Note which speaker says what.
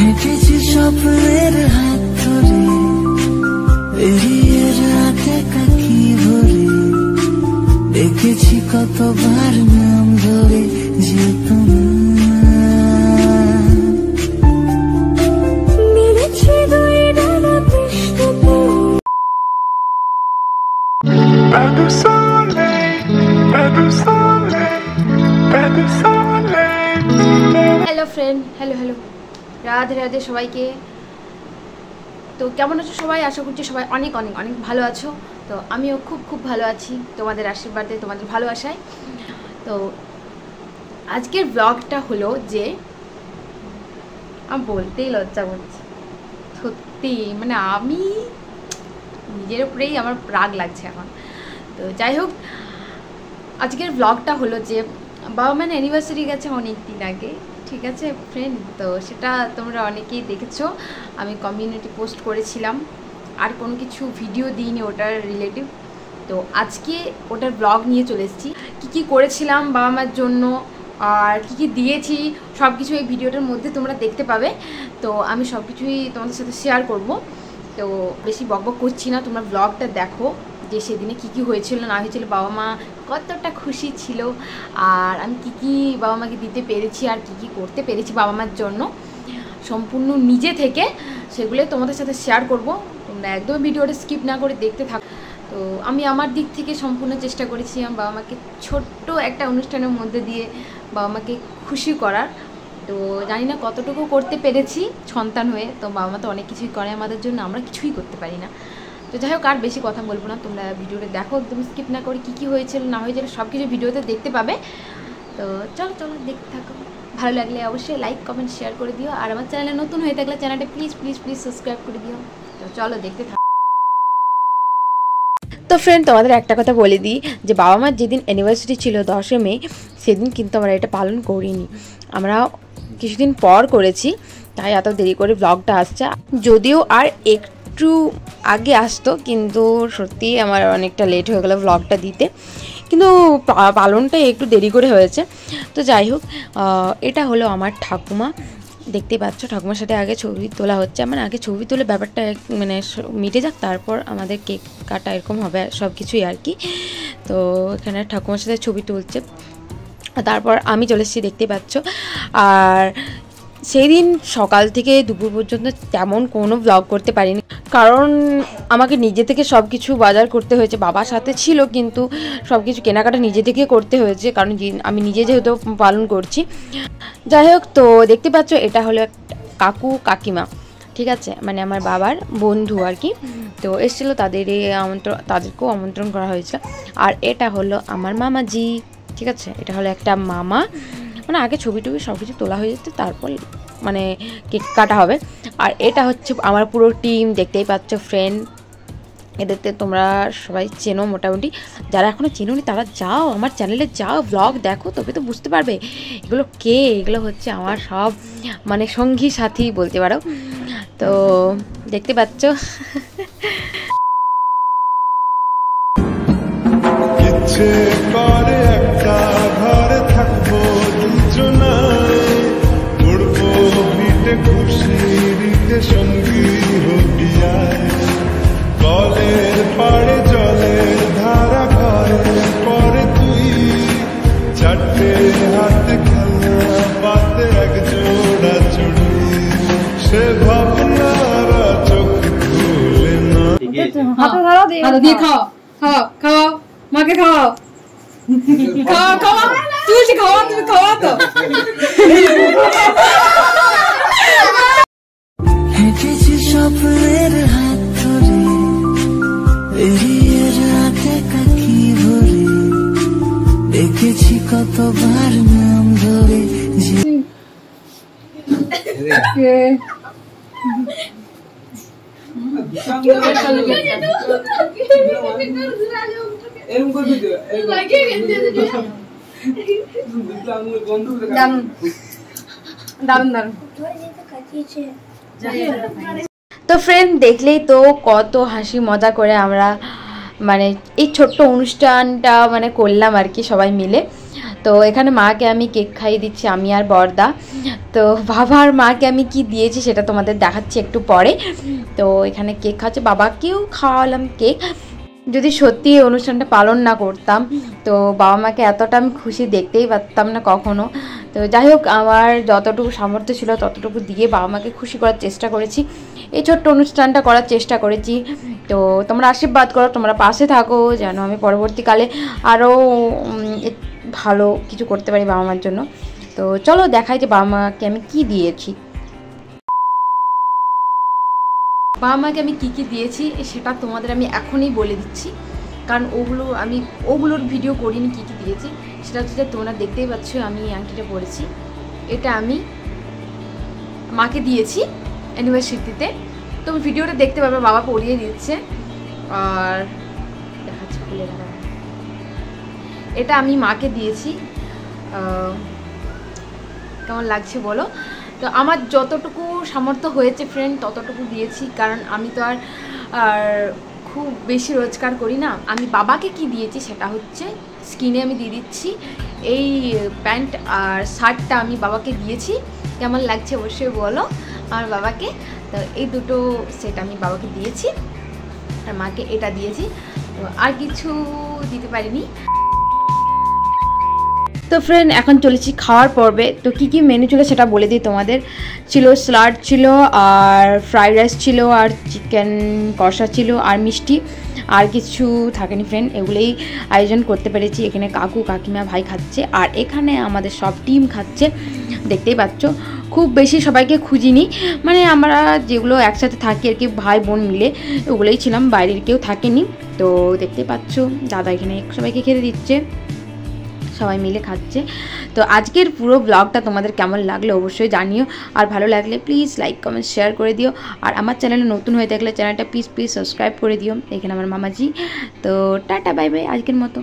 Speaker 1: হেঁটেছি স্বপ্নের হাত ধরে, এড়িয়ে রাতে কাকি ভরে, দেখেছি কতবার নাম ধরে যেত না। মিলেছে দুই ডানা পৃষ্ঠতে।
Speaker 2: Hello friend, hello hello, Radhe Radhe সবাইকে। তো কেমন আছো সবাই? আশা করছি সবাই অনেক অনেক অনেক ভালো আছো। তো আমিও খুব খুব ভালো আছি তোমাদের আশীর্বাদে, তোমাদের ভালোবাসায়। তো আজকের ব্লগটা হলো যে আমি বলতেই লজ্জা করছি সত্যি, মানে আমি নিজের উপরেই আমার রাগ লাগছে এখন। তো যাই হোক, আজকের ব্লগটা হলো যে বাবা মায়ের অ্যানিভার্সারি গেছে অনেক দিন আগে, ঠিক আছে ফ্রেন্ড? তো সেটা তোমরা অনেকেই দেখেছো, আমি কমিউনিটি পোস্ট করেছিলাম, আর কোনো কিছু ভিডিও দিইনি ওটার রিলেটিভ। তো আজকে ওটার ব্লগ নিয়ে চলে এসেছি, কী কী করেছিলাম বাবা মার জন্য আর কী কী দিয়েছি সব কিছু এই ভিডিওটার মধ্যে তোমরা দেখতে পাবে। তো আমি সব কিছুই তোমাদের সাথে শেয়ার করব। তো বেশি বকবক করছি না, তোমরা ব্লগটা দেখো যে সেদিনে কী কী হয়েছিল না হয়েছিল, বাবা মা কতটা খুশি ছিল, আর আমি কী কী বাবা মাকে দিতে পেরেছি আর কী কী করতে পেরেছি বাবা মার জন্য সম্পূর্ণ নিজে থেকে, সেগুলো তোমাদের সাথে শেয়ার করব। তোমরা একদম ভিডিওটা স্কিপ না করে দেখতে থাকো। তো আমি আমার দিক থেকে সম্পূর্ণ চেষ্টা করেছি আমার বাবা মাকে ছোট্ট একটা অনুষ্ঠানের মধ্যে দিয়ে বাবা মাকে খুশি করার। তো জানি না কতটুকু করতে পেরেছি সন্তান হয়ে। তো বাবা মা তো অনেক কিছুই করে আমাদের জন্য, আমরা কিছুই করতে পারি না। তো যাই হোক, আর বেশি কথা বলবো না, তোমরা ভিডিওটা দেখো একদম স্কিপ না করে, কী কী হয়েছিল না হয়েছিল সব কিছু ভিডিওতে দেখতে পাবে। তো চলো চলো দেখতে থাকো, ভালো লাগলে অবশ্যই লাইক কমেন্ট শেয়ার করে দিও, আর আমার চ্যানেলে নতুন হয়ে থাকলে চ্যানেলটা প্লিজ প্লিজ প্লিজ সাবস্ক্রাইব করে দিও। তো চলো দেখতে থাকো। তো ফ্রেন্ড, তোমাদের একটা কথা বলে দিই যে বাবা মার যেদিন অ্যানিভার্সারি ছিল 10 মে, সেদিন কিন্তু আমরা এটা পালন করিনি, আমরা কিছুদিন পর করেছি, তাই এত দেরি করে ব্লগটা আসছে। যদিও আর একটু আগে আসতো, কিন্তু সত্যি আমার অনেকটা লেট হয়ে গেলো ব্লগটা দিতে, কিন্তু পালনটা একটু দেরি করে হয়েছে। তো যাই হোক, এটা হলো আমার ঠাকুমা, দেখতে পাচ্ছ ঠাকুমার সাথে আগে ছবি তোলা হচ্ছে। মানে আগে ছবি তুলে ব্যাপারটা মানে মিটে যাক, তারপর আমাদের কেক কাটা এরকম হবে সব কিছুই আর কি। তো এখানে ঠাকুমার সাথে ছবি তুলছে, তারপর আমি চলে এসেছি, দেখতে পাচ্ছ। আর সেই দিন সকাল থেকে দুপুর পর্যন্ত তেমন কোনো ব্লগ করতে পারিনি, কারণ আমাকে নিজে থেকে সব কিছু বাজার করতে হয়েছে। বাবার সাথে ছিল, কিন্তু সব কিছু কেনাকাটা নিজে থেকে করতে হয়েছে, কারণ আমি নিজে যেহেতু পালন করছি। যাই হোক, তো দেখতে পাচ্ছ এটা হলো কাকু কাকিমা, ঠিক আছে, মানে আমার বাবার বন্ধু আর কি। তো এসেছিলো, তাদেরকেও আমন্ত্রণ করা হয়েছিল। আর এটা হলো আমার মামাজি, ঠিক আছে, এটা হলো একটা মামা। মানে আগে ছবি টবি সব কিছু তোলা হয়ে যেতে, তারপর মানে কেক কাটা হবে। আর এটা হচ্ছে আমার পুরো টিম, দেখতেই পাচ্ছ ফ্রেন্ড। এদেরতে তোমরা সবাই চেনো মোটামুটি, যারা এখনও চেনোনি তারা যাও আমার চ্যানেলে, যাও ব্লগ দেখো, তবে তো বুঝতে পারবে এগুলো কে। এগুলো হচ্ছে আমার সব মানে সঙ্গী সাথী বলতে পারো। তো দেখতে পাচ্ছ
Speaker 3: ইচ্ছে করে একটা ঘরে থাকবো দুজনায়, ঘুরবো পিঠে খুশিতে সঙ্গী হবিয়ায়, কলের পাড়ে জলের ধারা ঘরে পরে তুই, চারটে হাতে খেলনা পাতে এক জোড়া চুড়ি, সে ভাবনারা চোখ খুলে না।
Speaker 2: হাতে দিয়ে খাও খাও খাও, মাকে খাও খাও খাও, তুমি খাওয়া, তুমি খাওয়া তো।
Speaker 1: হেঁটেছি স্বপ্নের হাত ধরে, এড়িয়ে রাতে কাকি ভরে, দেখেছি কতবার নাম ধরে
Speaker 2: তো ফ্রেন্ড, দেখলেই তো কত হাসি মজা করে আমরা মানে এই ছোট্ট অনুষ্ঠানটা মানে করলাম আর কি সবাই মিলে। তো এখানে মাকে আমি কেক খাইয়ে দিচ্ছি, আমি আর বরদা। তো বাবা আর মাকে আমি কি দিয়েছি সেটা তোমাদের দেখাচ্ছি একটু পরে। তো এখানে কেক খাচ্ছে, বাবাকেও খাওয়ালাম কেক। যদি সত্যি এই অনুষ্ঠানটা পালন না করতাম তো বাবা মাকে এতটা আমি খুশি দেখতেই পারতাম না কখনো। তো যাই হোক, আমার যতটুকু সামর্থ্য ছিল ততটুকু দিয়ে বাবা মাকে খুশি করার চেষ্টা করেছি, এই ছোট্ট অনুষ্ঠানটা করার চেষ্টা করেছি। তো তোমরা আশীর্বাদ করো, তোমরা পাশে থাকো যেন আমি পরবর্তীকালে আরও ভালো কিছু করতে পারি বাবা মার জন্য। তো চলো দেখাই যে বাবা মাকে আমি কী দিয়েছি। বাবা মাকে আমি কী কী দিয়েছি সেটা তোমাদের আমি এখনই বলে দিচ্ছি, কারণ ওগুলোর ভিডিও করিনি কী কী দিয়েছি। সেটা হচ্ছে যে তোমরা দেখতেই পাচ্ছ আমি এই আংটিটা পরেছি, এটা আমি মাকে দিয়েছি অ্যানিভার্সারিতে। তো ভিডিওটা দেখতে পাবে, বাবা পরিয়ে দিচ্ছে। আর দেখাচ্ছি খুলে দেখা, এটা আমি মাকে দিয়েছি। কেমন লাগছে বলো। তো আমার যতটুকু সামর্থ্য হয়েছে ফ্রেন্ড ততটুকু দিয়েছি, কারণ আমি তো আর খুব বেশি রোজগার করি না। আমি বাবাকে কি দিয়েছি সেটা হচ্ছে স্ক্রিনে আমি দিয়ে দিচ্ছি। এই প্যান্ট আর শার্টটা আমি বাবাকে দিয়েছি, কেমন লাগছে অবশ্যই বলো আমার বাবাকে। তো এই দুটো সেট আমি বাবাকে দিয়েছি, আর মাকে এটা দিয়েছি। তো আর কিছু দিতে পারিনি। তো ফ্রেন্ড এখন চলেছি খাওয়ার পর্বে। তো কী কী মেনু ছিল সেটা বলে দিই তোমাদের। ছিল স্যালাড ছিল, আর ফ্রাইড রাইস ছিল, আর চিকেন কষা ছিল, আর মিষ্টি, আর কিছু থাকেনি ফ্রেন্ড। এগুলোই আয়োজন করতে পেরেছি। এখানে কাকু কাকিমা ভাই খাচ্ছে, আর এখানে আমাদের সব টিম খাচ্ছে, দেখতেই পাচ্ছ। খুব বেশি সবাইকে খুঁজিনি, মানে আমরা যেগুলো একসাথে থাকি আর কি ভাই বোন মিলে ওগুলোই ছিলাম, বাইরের কেউ থাকেনি। তো দেখতেই পাচ্ছ দাদা এখানে সবাইকে খেতে দিচ্ছে, সবাই মিলে খাচ্ছে। তো আজকের পুরো ব্লগটা তোমাদের কেমন লাগলো অবশ্যই জানিও, আর ভালো লাগলে প্লিজ লাইক কমেন্ট শেয়ার করে দিও। আর আমার চ্যানেলে নতুন হয়ে থাকলে চ্যানেলটা প্লিজ সাবস্ক্রাইব করে দিও। এখানে আমার মামাজি। তো টাটা বাই বাই আজকের মতো।